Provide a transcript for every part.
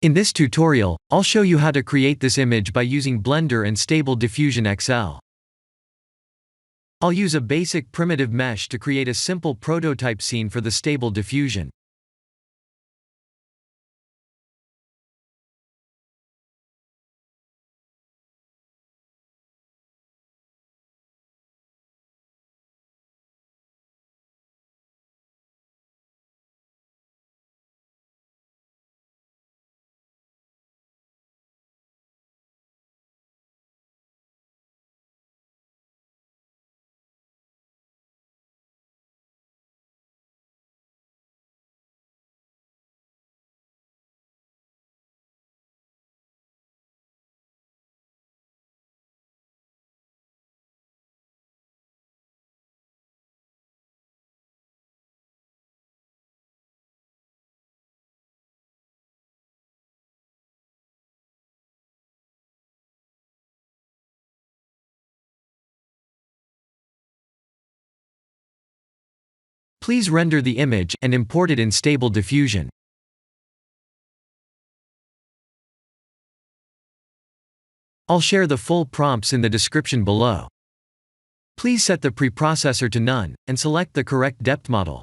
In this tutorial, I'll show you how to create this image by using Blender and Stable Diffusion XL. I'll use a basic primitive mesh to create a simple prototype scene for the Stable Diffusion. Please render the image and import it in Stable Diffusion. I'll share the full prompts in the description below. Please set the preprocessor to none, and select the correct depth model.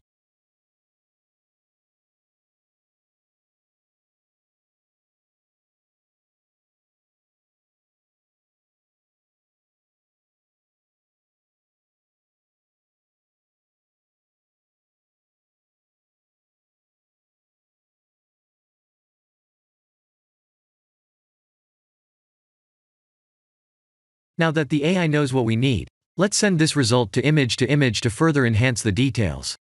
Now that the AI knows what we need, let's send this result to image to further enhance the details.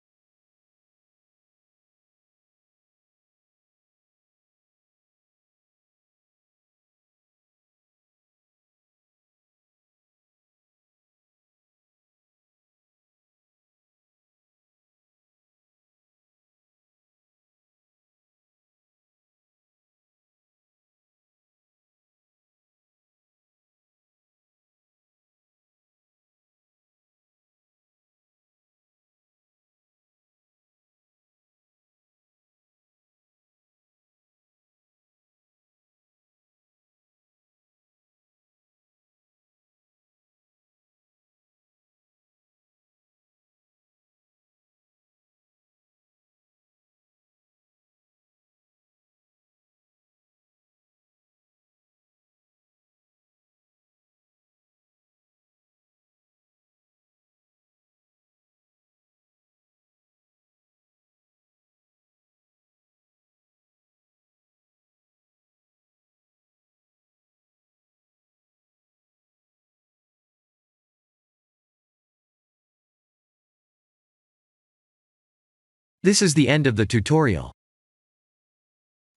This is the end of the tutorial.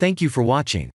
Thank you for watching.